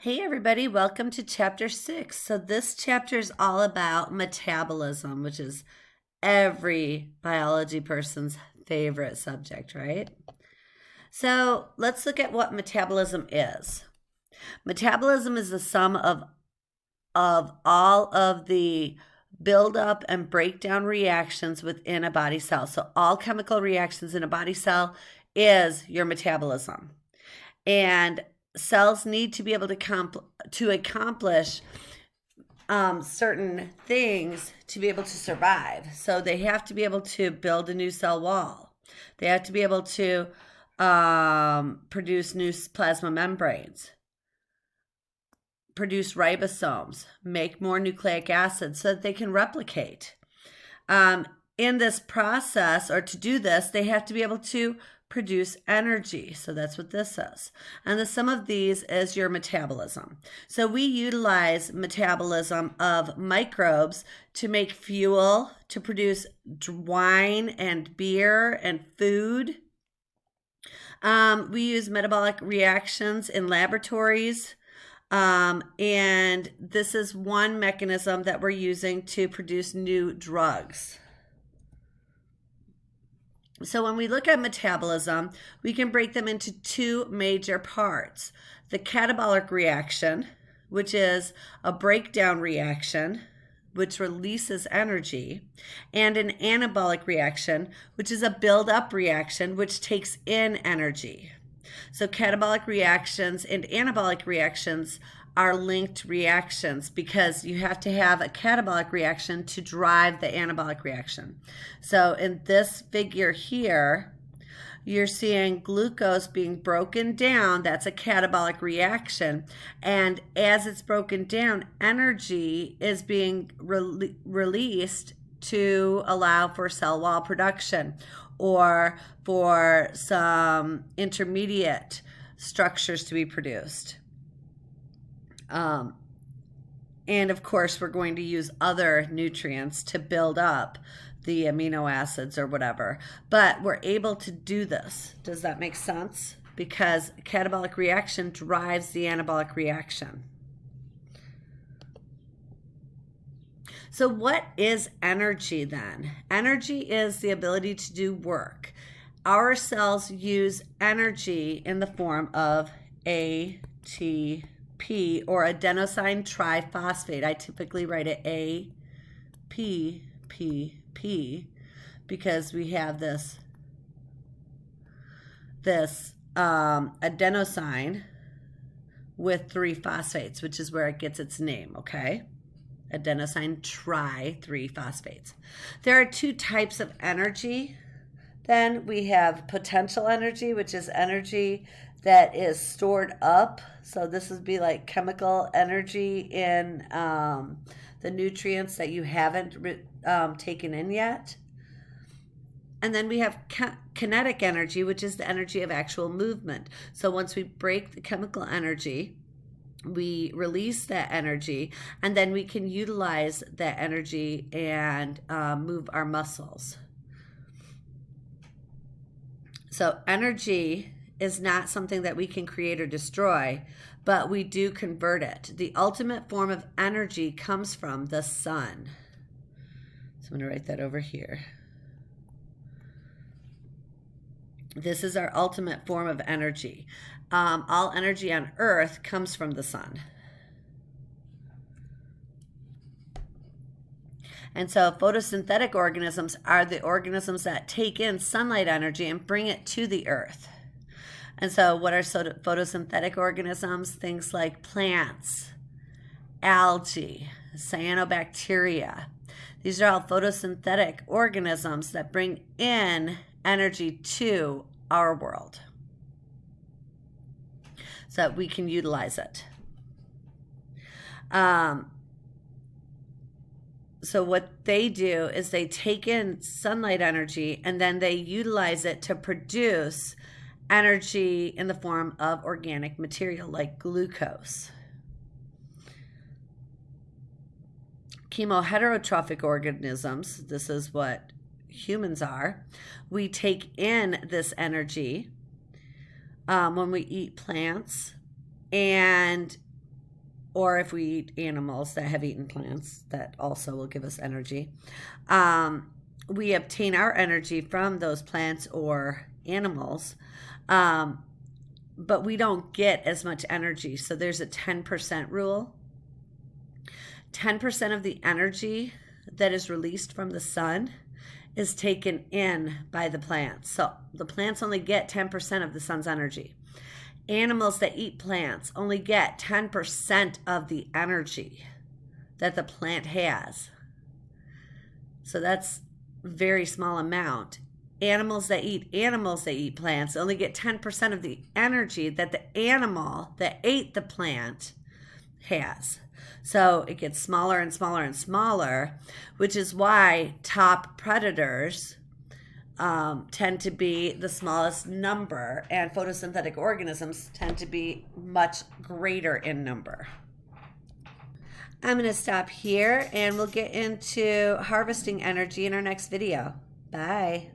Hey everybody, welcome to chapter 6. So this chapter is all about metabolism, which is every biology person's favorite subject, right? So let's look at what metabolism is. Metabolism is the sum of all of the buildup and breakdown reactions within a body cell. So all chemical reactions in a body cell is your metabolism. And cells need to be able to accomplish certain things to be able to survive. So they have to be able to build a new cell wall. They have to be able to produce new plasma membranes, produce ribosomes, make more nucleic acids so that they can replicate. In this process, or to do this, they have to be able to produce energy. So that's what this is. And the sum of these is your metabolism. So we utilize metabolism of microbes to make fuel, to produce wine and beer and food. We use metabolic reactions in laboratories. And this is one mechanism that we're using to produce new drugs. So when we look at metabolism, we can break them into two major parts. The catabolic reaction, which is a breakdown reaction, which releases energy, and an anabolic reaction, which is a build-up reaction, which takes in energy. So catabolic reactions and anabolic reactions are linked reactions because you have to have a catabolic reaction to drive the anabolic reaction. So in this figure here, you're seeing glucose being broken down. That's a catabolic reaction. And as it's broken down, energy is being released to allow for cell wall production or for some intermediate structures to be produced. And of course, we're going to use other nutrients to build up the amino acids or whatever. But we're able to do this. Does that make sense? Because catabolic reaction drives the anabolic reaction. So what is energy then? Energy is the ability to do work. Our cells use energy in the form of ATP or adenosine triphosphate. I typically write it APPP because we have this adenosine with 3 phosphates, which is where it gets its name, okay? Adenosine tri-3-phosphates. There are 2 types of energy. Then we have potential energy, which is energy that is stored up. So this would be like chemical energy in the nutrients that you haven't taken in yet. And then we have kinetic energy, which is the energy of actual movement. So once we break the chemical energy, we release that energy, and then we can utilize that energy and move our muscles. So energy is not something that we can create or destroy, but we do convert it. The ultimate form of energy comes from the sun. So I'm going to write that over here. This is our ultimate form of energy. All energy on Earth comes from the sun. And so photosynthetic organisms are the organisms that take in sunlight energy and bring it to the Earth. And so what are photosynthetic organisms? Things like plants, algae, cyanobacteria. These are all photosynthetic organisms that bring in energy to our world so that we can utilize it. So what they do is they take in sunlight energy and then they utilize it to produce energy in the form of organic material like glucose. Chemoheterotrophic organisms, this is what humans are, we take in this energy when we eat plants, and or if we eat animals that have eaten plants, that also will give us energy. We obtain our energy from those plants or animals, but we don't get as much energy. So there's a 10% rule. 10% of the energy that is released from the sun is taken in by the plants. So the plants only get 10% of the sun's energy. Animals that eat plants only get 10% of the energy that the plant has. So that's a very small amount. Animals that eat plants only get 10% of the energy that the animal that ate the plant has. So it gets smaller and smaller and smaller, which is why top predators tend to be the smallest number, and photosynthetic organisms tend to be much greater in number. I'm going to stop here, and we'll get into harvesting energy in our next video. Bye.